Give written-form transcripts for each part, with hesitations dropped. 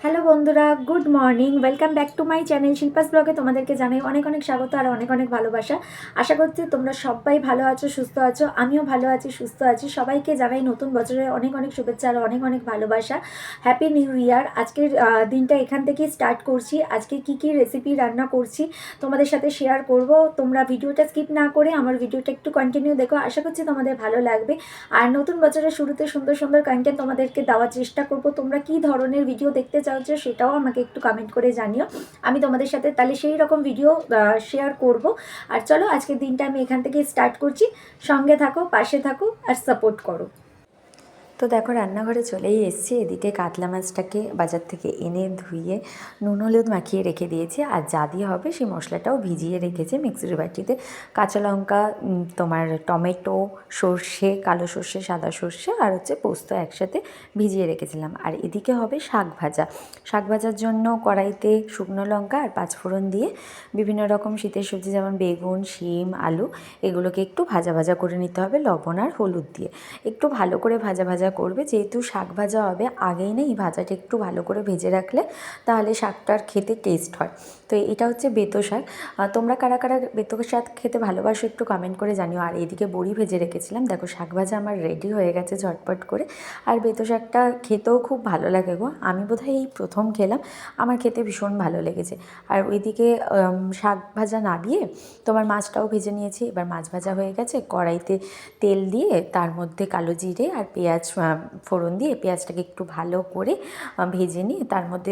Hello বন্ধুরা, good morning. Welcome back to my channel Shilpa's ব্লগে। তোমাদেরকে জানাই অনেক অনেক স্বাগত আর অনেক অনেক ভালোবাসা। আশা করছি তোমরা সবাই ভালো আছো, সুস্থ আছো। আমিও ভালো আছি, সুস্থ আছি। সবাইকে জানাই নতুন বছরের অনেক অনেক শুভেচ্ছা আর অনেক অনেক ভালোবাসা। Happy new year. আজকের দিনটা এখান থেকেই স্টার্ট করছি। আজকে কি কি রেসিপি রান্না করছি তোমাদের সাথে শেয়ার করব। তোমরা ভিডিওটা স্কিপ না করে আমার ভিডিওটা একটু কন্টিনিউ দেখো, আশা করছি তোমাদের ভালো লাগবে। আর নতুন বছরের শুরুতে সুন্দর সুন্দর কন্টেন্ট তোমাদেরকে দেওয়ার চেষ্টা করব। তোমরা কি ধরনের ভিডিও দেখতে চাও সেটাও আমাকে একটু কমেন্ট করে জানিও। আমি তোমাদের সাথে তাহলে সেই রকম ভিডিও শেয়ার করব। আর চলো আজকের দিনটা আমি এখান থেকে স্টার্ট করছি। সঙ্গে থাকো, পাশে থাকো আর সাপোর্ট করো। তো দেখো রান্নাঘরে চলেই এসেছি। এদিকে কাতলা মাছটাকে বাজার থেকে এনে ধুয়ে নুন হলুদ মাখিয়ে রেখে দিয়েছি, আর যা দিয়ে হবে সেই মশলাটাও ভিজিয়ে রেখেছি মিক্সির বাটিতে। কাঁচা লঙ্কা, তোমার টমেটো, সর্ষে, কালো সর্ষে, সাদা সর্ষে আর পোস্ত একসাথে ভিজিয়ে রেখেছিলাম। আর এদিকে হবে শাক ভাজা। শাক ভাজার জন্য কড়াইতে শুকনো লঙ্কা আর পাঁচফোড়ন দিয়ে বিভিন্ন রকম শীতের সবজি যেমন বেগুন, শিম, আলু এগুলোকে একটু ভাজা ভাজা করে নিতে হবে লবণ আর হলুদ দিয়ে। একটু ভালো করে ভাজা ভাজা করবে, যেহেতু শাক ভাজা হবে আগেই না এই ভাজাটা একটু ভালো করে ভেজে রাখলে তাহলে শাকটার খেতে টেস্ট হয়। তো এটা হচ্ছে বেতো শাক। তোমরা কারা কারা বেতো শাক খেতে ভালোবাসো একটু কমেন্ট করে জানিও। আর এদিকে বড়ি ভেজে রেখেছিলাম। দেখো শাক ভাজা আমার রেডি হয়ে গেছে ঝটপট করে। আর বেতো শাকটা খেতেও খুব ভালো লাগে গো। আমি বোধহয় এই প্রথম খেলাম, আমার খেতে ভীষণ ভালো লেগেছে। আর ওইদিকে শাক ভাজা না দিয়ে তোমার মাছটাও ভেজে নিয়েছি। এবার মাছ ভাজা হয়ে গেছে, কড়াইতে তেল দিয়ে তার মধ্যে কালো জিরে আর পেঁয়াজ ফোড়ন দিয়ে পেঁয়াজটাকে একটু ভালো করে ভেজে নিয়ে তার মধ্যে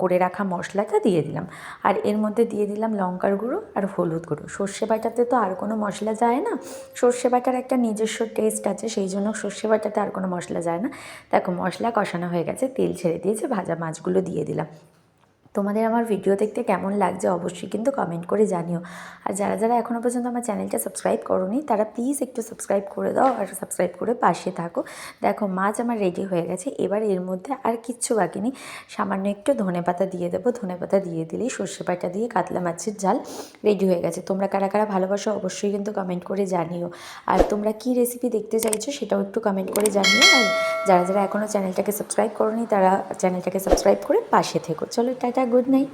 করে রাখা মশলাটা দিয়ে দিলাম। আর এর মধ্যে দিয়ে দিলাম লঙ্কার গুঁড়ো আর হলুদ গুঁড়ো। সর্ষে বাটাতে তো আর কোনো মশলা যায় না, সর্ষে বাটার একটা নিজস্ব টেস্ট আছে, সেই জন্য সর্ষে বাটাতে আর কোনো মশলা যায় না। দেখো মশলা কষানো হয়ে গেছে, তেল ছেড়ে দিয়েছে, ভাজা মাছগুলো দিয়ে দিলাম। তোমাদের আমার ভিডিও দেখতে কেমন লাগছে অবশ্যই কিন্তু কমেন্ট করে জানিও। আর যারা যারা এখনও পর্যন্ত আমার চ্যানেলটা সাবস্ক্রাইব করোনি তারা প্লিজ একটু সাবস্ক্রাইব করে দাও আর সাবস্ক্রাইব করে পাশে থাকো। দেখো মাছ আমার রেডি হয়ে গেছে। এবার এর মধ্যে আর কিচ্ছু বাকি নেই, সামান্য একটু ধনেপাতা দিয়ে দেবো। ধনেপাতা দিয়ে দিলেই সর্ষে বাটা দিয়ে কাতলা মাছের ঝাল রেডি হয়ে গেছে। তোমরা কারা কারা ভালোবাসো অবশ্যই কিন্তু কমেন্ট করে জানিও। আর তোমরা কী রেসিপি দেখতে চাইছো সেটাও একটু কমেন্ট করে জানিও। আর যারা যারা এখনও চ্যানেলটাকে সাবস্ক্রাইব করোনি তারা চ্যানেলটাকে সাবস্ক্রাইব করে পাশে থেকো। চলো টাটা, গুড নাইট।